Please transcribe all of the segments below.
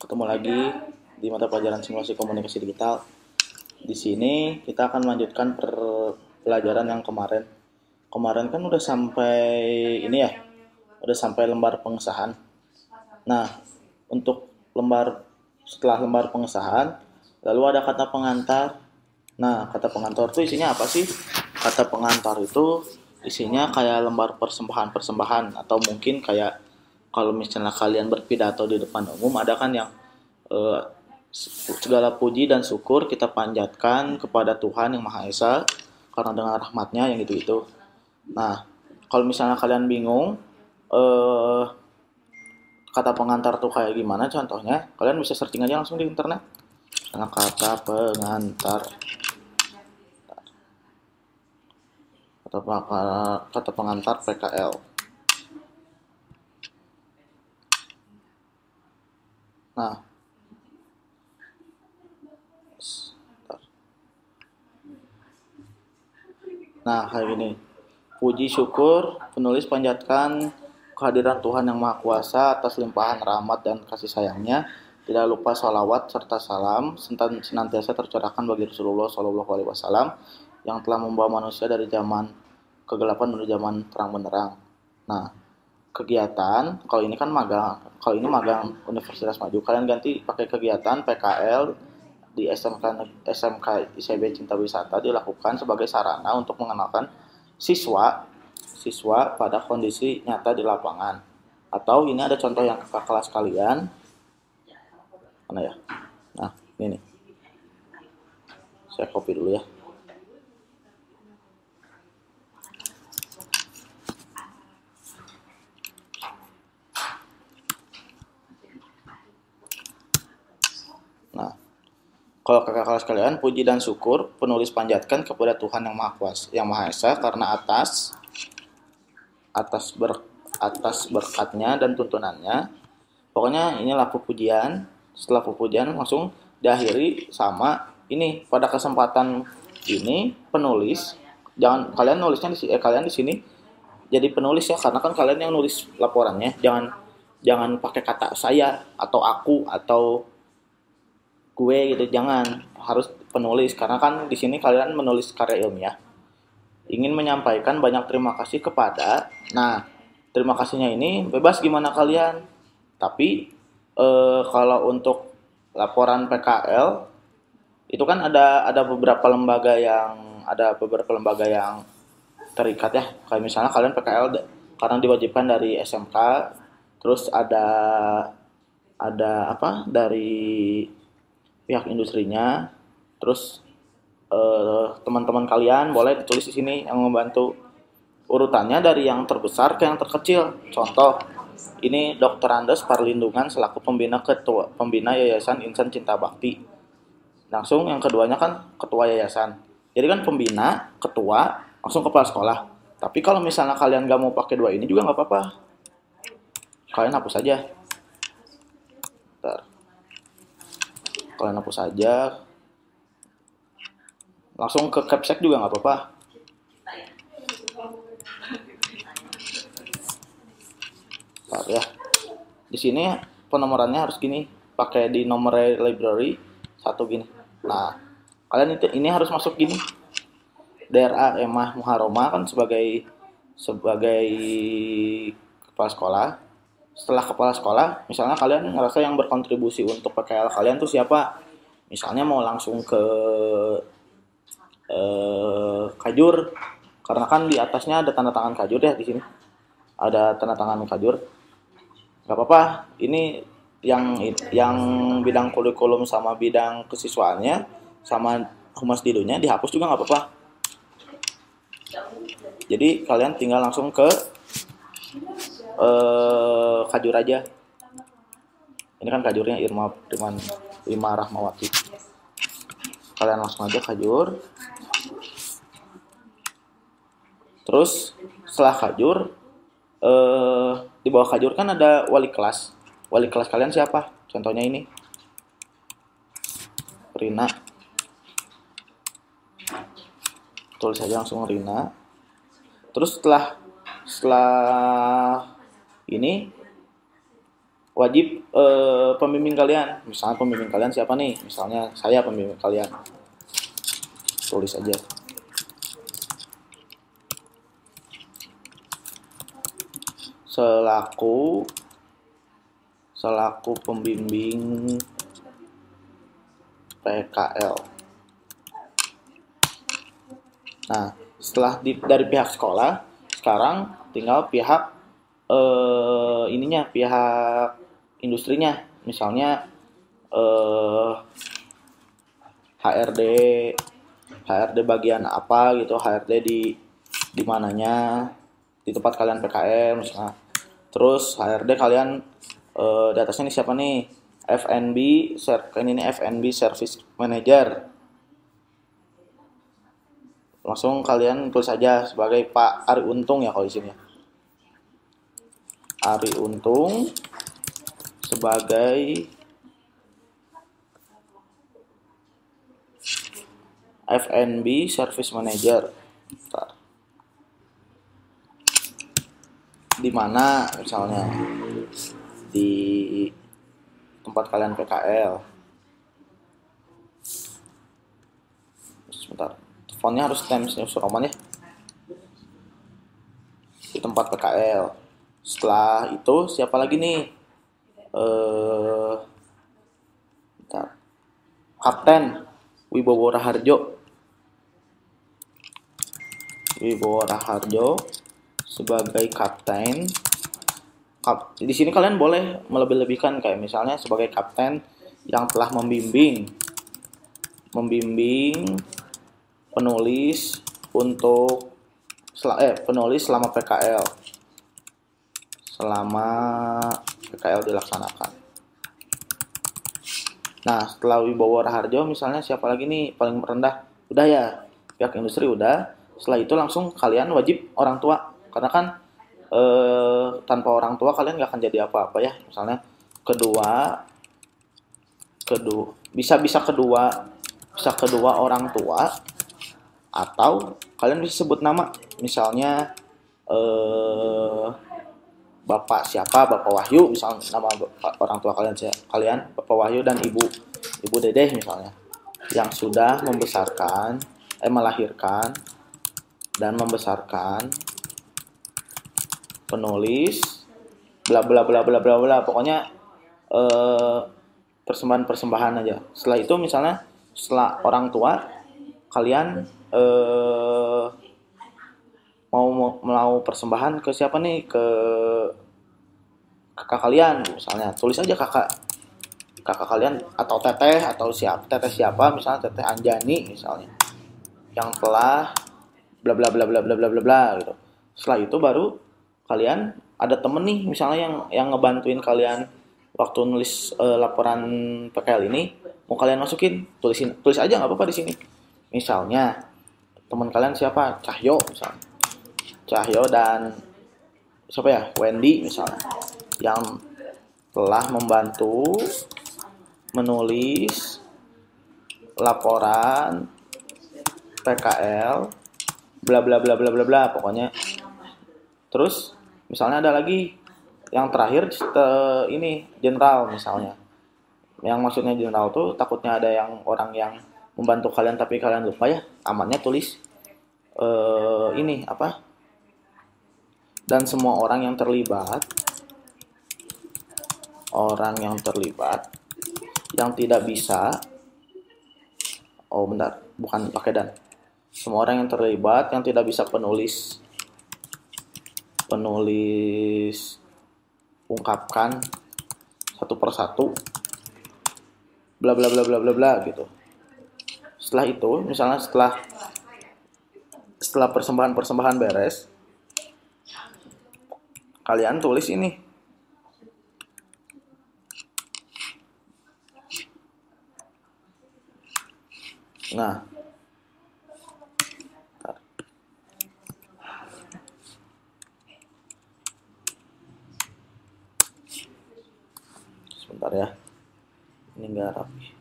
Ketemu lagi di mata pelajaran simulasi komunikasi digital. Di sini kita akan melanjutkan pelajaran yang kemarin. Kemarin kan udah sampai ini ya, udah sampai lembar pengesahan. Nah, untuk setelah lembar pengesahan, lalu ada kata pengantar. Nah, kata pengantar itu isinya apa sih? Kata pengantar itu isinya kayak lembar persembahan-persembahan, atau mungkin kayak kalau misalnya kalian berpidato di depan umum, ada kan yang eh, segala puji dan syukur kita panjatkan kepada Tuhan yang Maha Esa karena dengan rahmatnya yang gitu-gitu. Nah, kalau misalnya kalian bingung eh, kata pengantar tuh kayak gimana contohnya, kalian bisa searching aja langsung di internet. Karena kata pengantar PKL. Nah, kayak gini. Puji syukur, penulis panjatkan kehadiran Tuhan yang Maha Kuasa atas limpahan rahmat dan kasih sayangnya. Tidak lupa salawat serta salam senantiasa tercurahkan bagi Rasulullah SAW yang telah membawa manusia dari zaman kegelapan menuju zaman terang benderang. Nah, kegiatan, kalau ini magang Universitas Maju, kalian ganti pakai kegiatan PKL di SMK ICB Cinta Wisata dilakukan sebagai sarana untuk mengenalkan siswa siswa pada kondisi nyata di lapangan. Atau ini ada contoh yang kakak kelas kalian. Mana ya? Nah, ini nih. Saya copy dulu ya. Nah, kalau kakak kelas kalian, puji dan syukur penulis panjatkan kepada Tuhan yang Maha Kuasa, yang Maha Esa karena atas berkatnya dan tuntunannya. Pokoknya inilah pujian. Setelah pujian langsung diakhiri sama ini. Pada kesempatan ini penulis, jangan kalian nulisnya kalian di sini jadi penulis ya, karena kan kalian yang nulis laporannya. Jangan pakai kata saya atau aku atau gue gitu, jangan, harus penulis karena kan di sini kalian menulis karya ilmiah. Ingin menyampaikan banyak terima kasih kepada. Nah, terima kasihnya ini bebas gimana kalian. Tapi kalau untuk laporan PKL itu kan ada beberapa lembaga yang terikat ya. Kayak misalnya kalian PKL karena diwajibkan dari SMK, terus ada apa dari pihak industrinya, terus teman-teman kalian boleh ditulis di sini yang membantu urutannya dari yang terbesar ke yang terkecil. Contoh, ini Dr. Andes Parlindungan selaku pembina Yayasan Insan Cinta Bakti. Langsung yang keduanya kan ketua yayasan. Jadi kan pembina, ketua, langsung kepala sekolah. Tapi kalau misalnya kalian gak mau pakai dua ini juga nggak apa-apa. Kalian hapus aja. Bentar. Kalian hapus aja. Langsung ke capsek juga nggak apa-apa. Bentar ya. Di sini penomorannya harus gini, pakai di nomor library satu gini. Nah, kalian ini harus masuk gini. DRA Emah Muharoma kan sebagai kepala sekolah. Setelah kepala sekolah, misalnya kalian ngerasa yang berkontribusi untuk PKL kalian tuh siapa? Misalnya mau langsung ke Kajur, karena kan di atasnya ada tanda tangan Kajur ya di sini. Ada tanda tangan Kajur. Gak apa-apa, ini yang bidang kurikulum sama bidang kesiswaannya sama humas dilunya dihapus juga nggak apa-apa. Jadi kalian tinggal langsung ke Kajur aja. Ini kan Kajurnya Irma Rahmawati. Kalian langsung aja Kajur. Terus setelah Kajur, di bawah Kajur kan ada wali kelas. Wali kelas kalian siapa? Contohnya ini, Rina. Tulis saja langsung Rina. Terus setelah ini wajib pembimbing kalian. Misalnya pembimbing kalian siapa nih? Misalnya saya pembimbing kalian. Tulis aja. Selaku pembimbing PKL. Nah, setelah dari pihak sekolah, sekarang tinggal pihak pihak industrinya. Misalnya HRD HRD bagian apa gitu, HRD di mananya, di tempat kalian PKL misalnya. Terus HRD kalian di atasnya ini siapa nih? FNB, ini FNB Service Manager. Langsung kalian tulis saja sebagai Pak Ari Untung ya kalau di sini. Ari Untung sebagai FNB Service Manager. Bentar. Di mana misalnya di tempat kalian PKL. Sebentar. Fontnya harus Times New Roman ya. Di tempat PKL. Setelah itu siapa lagi nih? Bentar. Kapten Wibowo Raharjo. Wibowo Raharjo sebagai kapten. Di sini kalian boleh melebih-lebihkan kayak misalnya sebagai kapten yang telah membimbing penulis untuk penulis selama PKL dilaksanakan. Nah, setelah Wibowo Raharjo misalnya siapa lagi nih paling rendah? Udah ya, pihak industri udah. Setelah itu langsung kalian wajib orang tua, karena kan tanpa orang tua kalian nggak akan jadi apa-apa ya. Misalnya kedua kedua orang tua, atau kalian bisa sebut nama, misalnya Bapak siapa, Bapak Wahyu misalnya, nama orang tua kalian Bapak Wahyu dan Ibu Dedeh misalnya, yang sudah melahirkan dan membesarkan penulis bla bla bla bla bla bla, pokoknya persembahan aja. Setelah itu misalnya setelah orang tua kalian mau persembahan ke siapa nih, ke kakak kalian misalnya, tulis aja kakak kalian atau teteh siapa misalnya teteh Anjani misalnya, yang telah bla bla bla bla bla bla bla bla gitu. Setelah itu baru kalian ada temen nih misalnya yang ngebantuin kalian waktu nulis laporan PKL ini, mau kalian masukin, tulis aja nggak apa-apa di sini. Misalnya teman kalian siapa, Cahyo misalnya, Cahyo dan siapa ya, Wendy misalnya, yang telah membantu menulis laporan PKL bla bla bla bla bla bla pokoknya. Terus misalnya ada lagi yang terakhir ini general misalnya. Yang maksudnya general tuh takutnya ada orang yang membantu kalian tapi kalian lupa ya, amannya tulis ini apa? Dan semua orang yang terlibat yang tidak bisa, bentar, bukan pakai dan. Semua orang yang terlibat yang tidak bisa penulis ungkapkan satu persatu bla bla bla bla bla bla gitu. Setelah itu misalnya setelah persembahan beres, kalian tulis ini. Nah, sebentar ya, ini nggak rapi.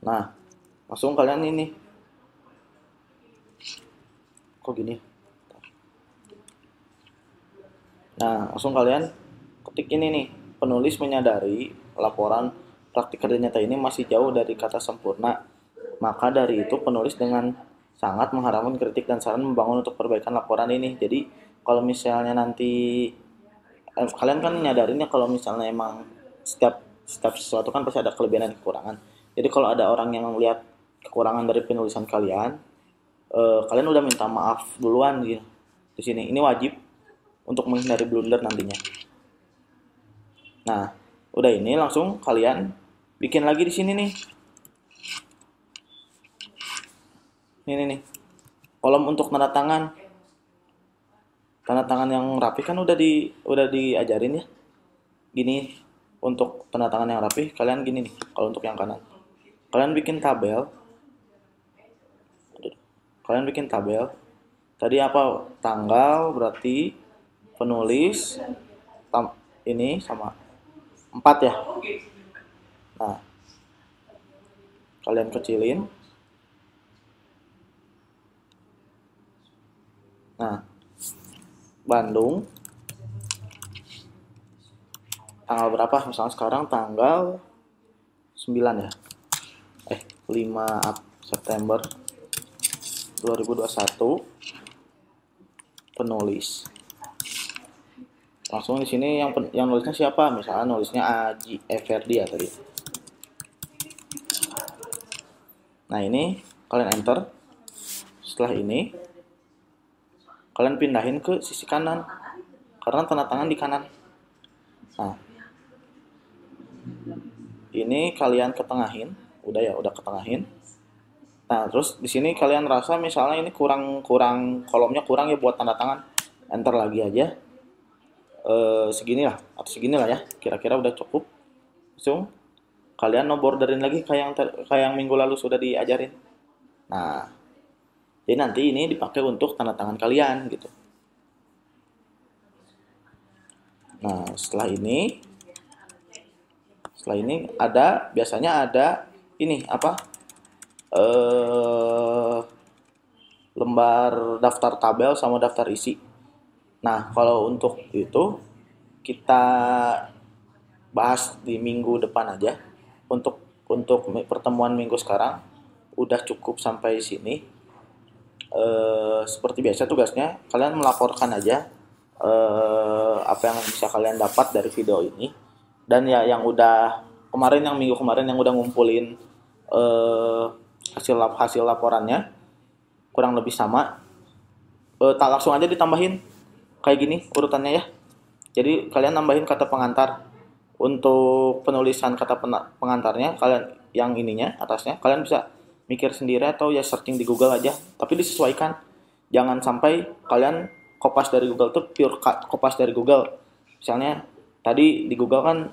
Nah, langsung kalian ini Kok gini? Nah, langsung kalian ketik ini nih. Penulis menyadari laporan praktik kerja nyata ini masih jauh dari kata sempurna. Maka dari itu penulis dengan sangat mengharapkan kritik dan saran membangun untuk perbaikan laporan ini. Jadi kalau misalnya nanti kalian kan nyadarinnya kalau misalnya emang setiap setiap sesuatu kan pasti ada kelebihan dan kekurangan. Jadi kalau ada orang yang melihat kekurangan dari penulisan kalian, kalian udah minta maaf duluan gitu di sini. Ini wajib untuk menghindari blunder nantinya. Nah, udah ini langsung kalian bikin lagi di sini nih. Ini nih. Kolom untuk tanda tangan. Tanda tangan yang rapi kan udah diajarin ya. Gini untuk tanda tangan yang rapi kalian gini nih. Kalau untuk yang kanan. Kalian bikin tabel. Kalian bikin tabel. Tadi apa? Tanggal berarti penulis ini sama 4 ya. Nah, kalian kecilin. Nah, Bandung tanggal berapa? Misalnya sekarang tanggal 9 ya. 5 September 2021. Penulis. Langsung di sini yang nulisnya siapa? Misalnya nulisnya Aji Everdi ya tadi. Nah, ini kalian enter. Setelah ini kalian pindahin ke sisi kanan karena tanda tangan di kanan. Nah, ini kalian ketengahin, udah ketengahin. Nah, terus di sini kalian rasa misalnya ini kurang kolomnya kurang ya buat tanda tangan, enter lagi aja. Seginilah atau seginilah ya, kira-kira udah cukup. Langsung kalian no borderin lagi kayak yang minggu lalu sudah diajarin. Nah, jadi nanti ini dipakai untuk tanda tangan kalian gitu. Nah, setelah ini biasanya ada ini apa? Lembar daftar tabel sama daftar isi. Nah, kalau untuk itu kita bahas di minggu depan aja. Untuk pertemuan minggu sekarang udah cukup sampai sini. Seperti biasa tugasnya kalian melaporkan aja apa yang bisa kalian dapat dari video ini, dan ya yang minggu kemarin yang udah ngumpulin hasil laporannya kurang lebih sama, langsung aja ditambahin kayak gini urutannya ya. Jadi kalian nambahin kata pengantar. Untuk penulisan kata pengantarnya kalian yang ininya atasnya kalian bisa mikir sendiri atau ya searching di Google aja, tapi disesuaikan. Jangan sampai kalian kopas dari Google tuh pure kopas dari Google. Misalnya tadi di Google kan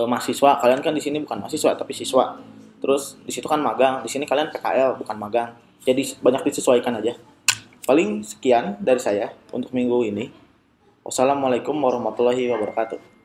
mahasiswa, kalian kan di sini bukan mahasiswa tapi siswa. Terus di situ kan magang, di sini kalian PKL bukan magang. Jadi banyak disesuaikan aja. Paling sekian dari saya untuk minggu ini. Wassalamualaikum warahmatullahi wabarakatuh.